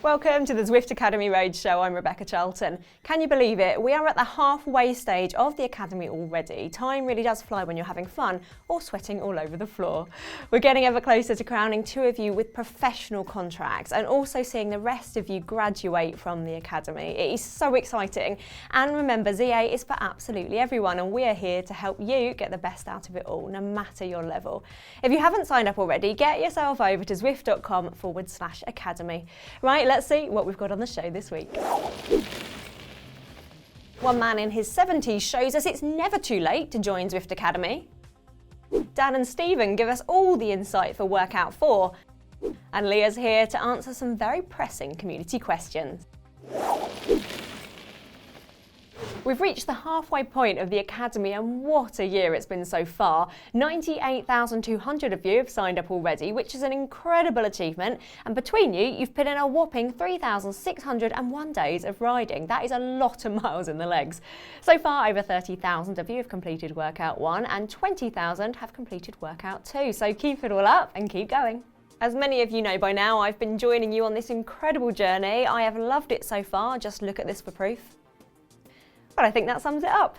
Welcome to the Zwift Academy Roadshow. I'm Rebecca Charlton. Can you believe it? We are at the halfway stage of the Academy already. Time really does fly when you're having fun or sweating all over the floor. We're getting ever closer to crowning two of you with professional contracts and also seeing the rest of you graduate from the Academy. It is so exciting. And remember, ZA is for absolutely everyone, and we are here to help you get the best out of it all, no matter your level. If you haven't signed up already, get yourself over to zwift.com/academy. Right, let's see what we've got on the show this week. One man in his 70s shows us it's never too late to join Zwift Academy. Dan and Stephen give us all the insight for Workout 4. And Leah's here to answer some very pressing community questions. We've reached the halfway point of the Academy, and what a year it's been so far. 98,200 of you have signed up already, which is an incredible achievement. And between you, you've put in a whopping 3,601 days of riding. That is a lot of miles in the legs. So far, over 30,000 of you have completed Workout 1 and 20,000 have completed Workout 2. So keep it all up and keep going. As many of you know by now, I've been joining you on this incredible journey. I have loved it so far. Just look at this for proof. But I think that sums it up.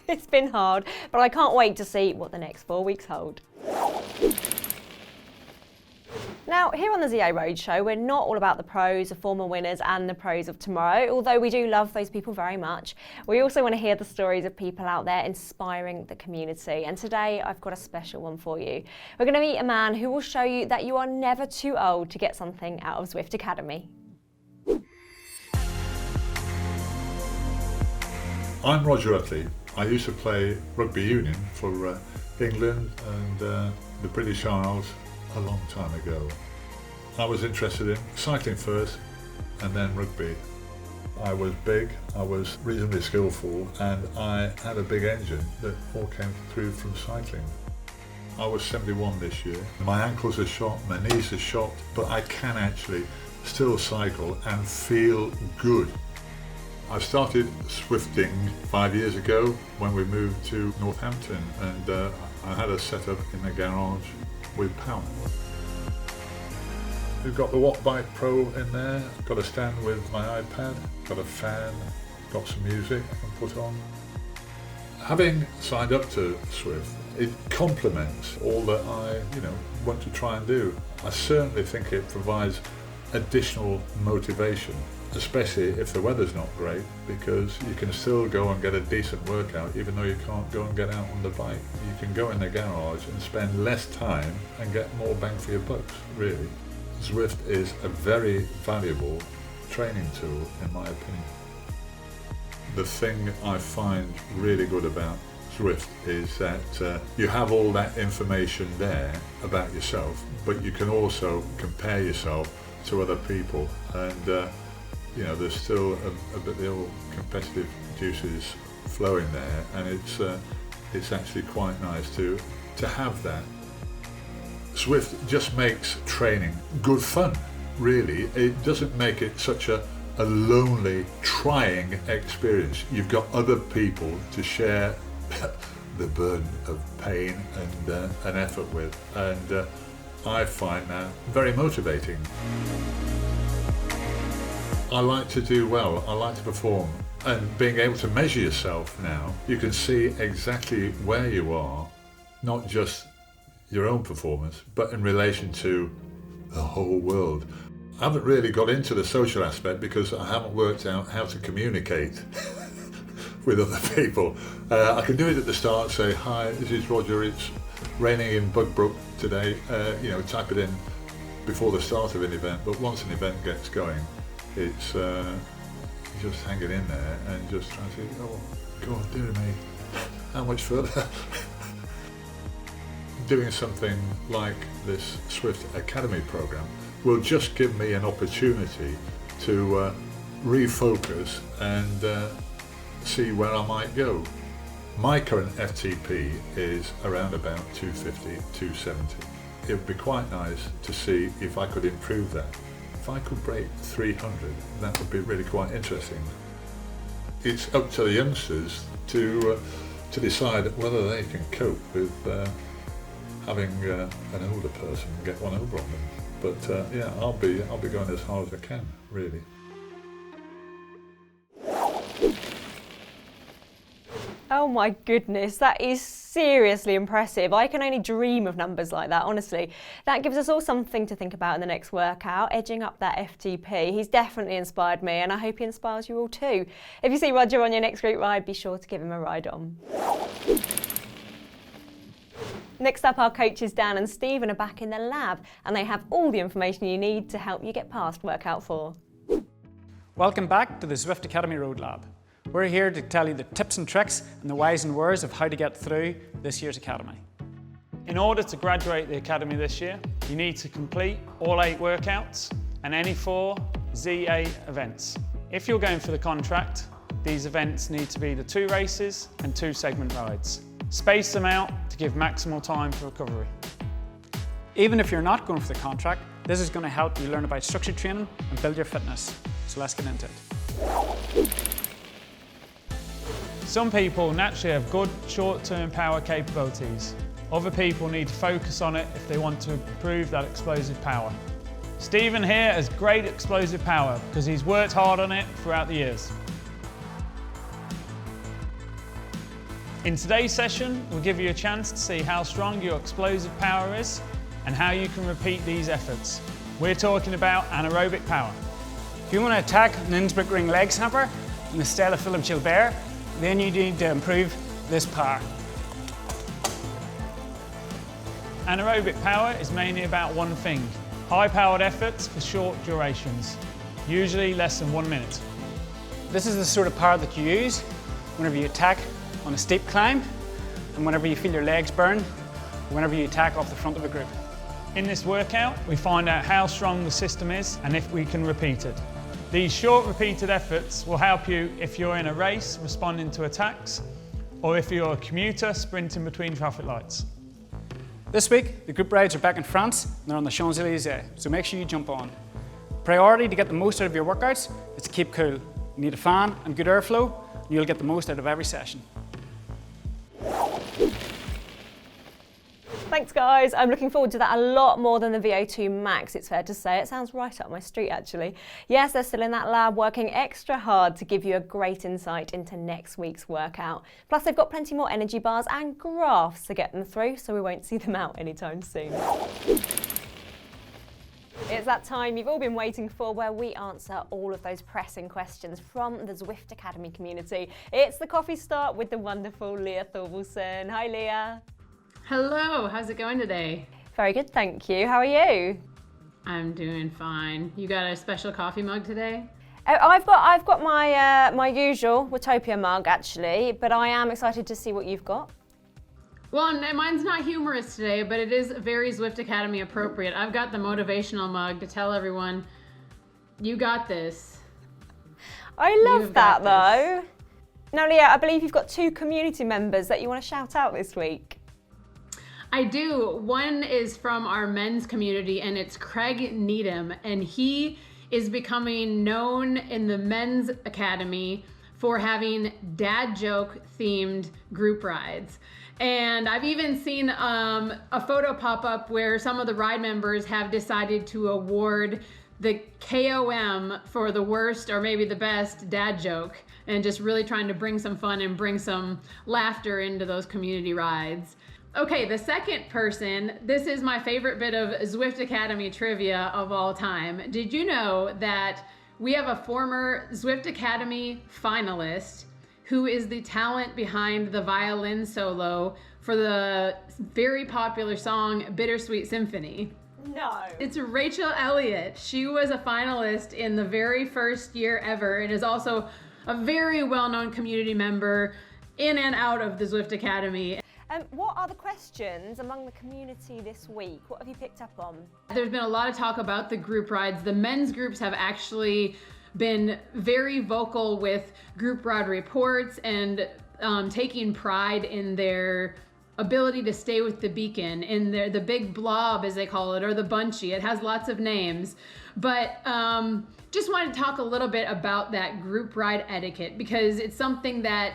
It's been hard, but I can't wait to see what the next 4 weeks hold. Now, here on the ZA Roadshow, we're not all about the pros, the former winners and the pros of tomorrow, although we do love those people very much. We also want to hear the stories of people out there inspiring the community. And today, I've got a special one for you. We're going to meet a man who will show you that you are never too old to get something out of Zwift Academy. I'm Roger Uttley. I used to play rugby union for England and the British Isles a long time ago. I was interested in cycling first and then rugby. I was big, I was reasonably skillful, and I had a big engine that all came through from cycling. I was 71 this year. My ankles are shot, my knees are shot, but I can actually still cycle and feel good. I started Zwifting 5 years ago when we moved to Northampton, and I had a setup in the garage with power. We've got the Wattbike Pro in there, got a stand with my iPad, got a fan, got some music I can put on. Having signed up to Zwift, it complements all that I want to try and do. I certainly think it provides additional motivation, especially if the weather's not great, because you can still go and get a decent workout even though you can't go and get out on the bike. You can go in the garage and spend less time and get more bang for your bucks, really. Zwift is a very valuable training tool, in my opinion. The thing I find really good about Zwift is that you have all that information there about yourself, but you can also compare yourself to other people, and there's still a bit of the old competitive juices flowing there, and it's actually quite nice to have that. Zwift just makes training good fun, really. It doesn't make it such a lonely, trying experience. You've got other people to share the burden of pain and effort with, and I find that very motivating. I like to do well, I like to perform, and being able to measure yourself now, you can see exactly where you are, not just your own performance, but in relation to the whole world. I haven't really got into the social aspect because I haven't worked out how to communicate with other people. I can do it at the start, say, hi, this is Roger, it's raining in Bugbrook today, type it in before the start of an event, but once an event gets going, it's just hanging in there and just trying to say, oh, go on, dear me, how much further? Doing something like this Zwift Academy program will just give me an opportunity to refocus and see where I might go. My current FTP is around about 250, 270. It would be quite nice to see if I could improve that. If I could break 300, that would be really quite interesting. It's up to the youngsters to decide whether they can cope with having an older person get one over on them. But yeah, I'll be going as hard as I can, really. Oh my goodness, that is seriously impressive. I can only dream of numbers like that, honestly. That gives us all something to think about in the next workout, edging up that FTP. He's definitely inspired me, and I hope he inspires you all too. If you see Roger on your next group ride, be sure to give him a ride on. Next up, our coaches Dan and Stephen are back in the lab, and they have all the information you need to help you get past workout 4. Welcome back to the Zwift Academy Road Lab. We're here to tell you the tips and tricks and the whys and whers of how to get through this year's Academy. In order to graduate the Academy this year, you need to complete all 8 workouts and any 4 Z8 events. If you're going for the contract, these events need to be the 2 races and 2 segment rides. Space them out to give maximal time for recovery. Even if you're not going for the contract, this is going to help you learn about structured training and build your fitness. So let's get into it. Some people naturally have good short-term power capabilities. Other people need to focus on it if they want to improve that explosive power. Stephen here has great explosive power because he's worked hard on it throughout the years. In today's session, we'll give you a chance to see how strong your explosive power is and how you can repeat these efforts. We're talking about anaerobic power. If you want to attack an Innsbruck ring leg snapper in the style of Philippe Gilbert, then you need to improve this power. Anaerobic power is mainly about one thing: high-powered efforts for short durations, usually less than 1 minute. This is the sort of power that you use whenever you attack on a steep climb and whenever you feel your legs burn, or whenever you attack off the front of a group. In this workout, we find out how strong the system is and if we can repeat it. These short repeated efforts will help you if you're in a race responding to attacks, or if you're a commuter sprinting between traffic lights. This week, the group rides are back in France and they're on the Champs-Élysées, so make sure you jump on. Priority to get the most out of your workouts is to keep cool. You need a fan and good airflow, and you'll get the most out of every session. Thanks guys, I'm looking forward to that a lot more than the VO2 max, it's fair to say. It sounds right up my street actually. Yes, they're still in that lab working extra hard to give you a great insight into next week's workout. Plus they've got plenty more energy bars and graphs to get them through, so we won't see them out anytime soon. It's that time you've all been waiting for, where we answer all of those pressing questions from the Zwift Academy community. It's the coffee start with the wonderful Leah Thorvaldsen. Hi Leah. Hello, how's it going today? Very good, thank you. How are you? I'm doing fine. You got a special coffee mug today? I've got my my usual Watopia mug actually, but I am excited to see what you've got. Well, mine's not humorous today, but it is very Zwift Academy appropriate. I've got the motivational mug to tell everyone, you got this. I love that though. Now Leah, I believe you've got 2 community members that you want to shout out this week. I do. One is from our men's community, and it's Craig Needham, and he is becoming known in the men's academy for having dad joke themed group rides. And I've even seen a photo pop up where some of the ride members have decided to award the KOM for the worst or maybe the best dad joke, and just really trying to bring some fun and bring some laughter into those community rides. Okay, the second person, this is my favorite bit of Zwift Academy trivia of all time. Did you know that we have a former Zwift Academy finalist who is the talent behind the violin solo for the very popular song Bittersweet Symphony? No. It's Rachel Elliott. She was a finalist in the very first year ever and is also a very well-known community member in and out of the Zwift Academy. What are the questions among the community this week? What have you picked up on? There's been a lot of talk about the group rides. The men's groups have actually been very vocal with group ride reports and taking pride in their ability to stay with the beacon, in the big blob as they call it, or the bunchy. It has lots of names. But just wanted to talk a little bit about that group ride etiquette, because it's something that,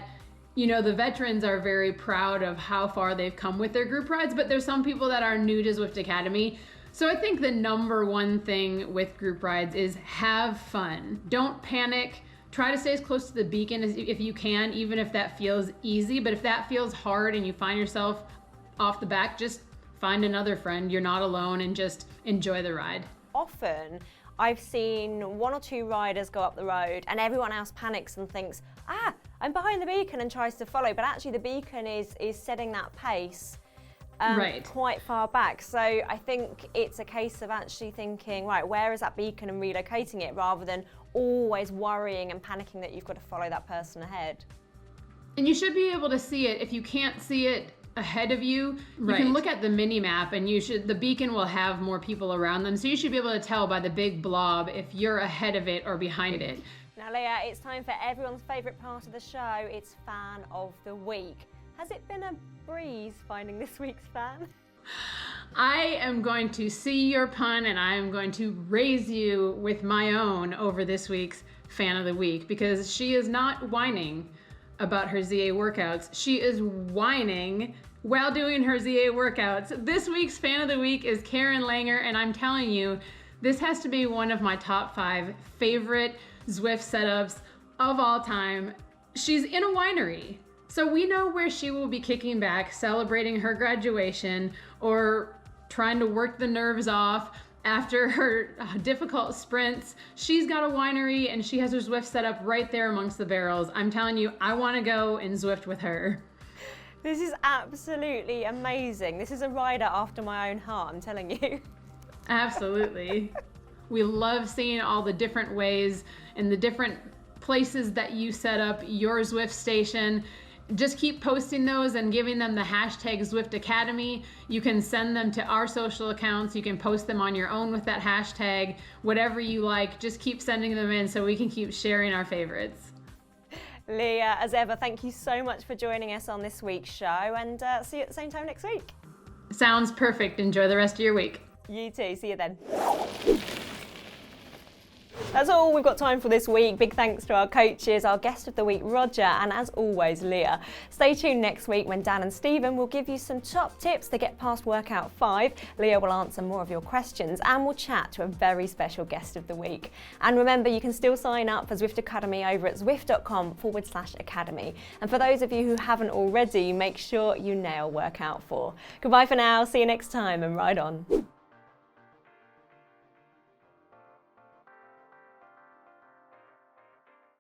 you know, the veterans are very proud of how far they've come with their group rides, but there's some people that are new to Zwift Academy. So I think the number one thing with group rides is have fun. Don't panic. Try to stay as close to the beacon as if you can, even if that feels easy. But if that feels hard and you find yourself off the back, just find another friend. You're not alone, and just enjoy the ride. Often I've seen one or two riders go up the road and everyone else panics and thinks, I'm behind the beacon, and tries to follow, but actually the beacon is setting that pace Right. quite far back. So I think it's a case of actually thinking, right, where is that beacon, and relocating it, rather than always worrying and panicking that you've got to follow that person ahead. And you should be able to see it. If you can't see it ahead of you, you can look at the mini map, and the beacon will have more people around them. So you should be able to tell by the big blob if you're ahead of it or behind it. Now, Leah, it's time for everyone's favourite part of the show. It's Fan of the Week. Has it been a breeze finding this week's fan? I am going to see your pun, and I am going to raise you with my own over this week's Fan of the Week, because she is not whining about her ZA workouts. She is whining while doing her ZA workouts. This week's Fan of the Week is Karen Langer, and I'm telling you, this has to be one of my top 5 favorite Zwift setups of all time. She's in a winery, so we know where she will be kicking back, celebrating her graduation, or trying to work the nerves off after her difficult sprints. She's got a winery, and she has her Zwift set up right there amongst the barrels. I'm telling you, I want to go and Zwift with her. This is absolutely amazing. This is a rider after my own heart, I'm telling you. Absolutely. We love seeing all the different ways and the different places that you set up your Zwift station. Just keep posting those and giving them the hashtag Zwift Academy. You can send them to our social accounts. You can post them on your own with that hashtag. Whatever you like, just keep sending them in so we can keep sharing our favorites. Leah, as ever, thank you so much for joining us on this week's show, and see you at the same time next week. Sounds perfect. Enjoy the rest of your week. You too. See you then. That's all we've got time for this week. Big thanks to our coaches, our guest of the week, Roger, and as always, Leah. Stay tuned next week when Dan and Stephen will give you some top tips to get past workout 5. Leah will answer more of your questions, and we'll chat to a very special guest of the week. And remember, you can still sign up for Zwift Academy over at zwift.com/academy. And for those of you who haven't already, make sure you nail workout 4. Goodbye for now. See you next time, and ride on.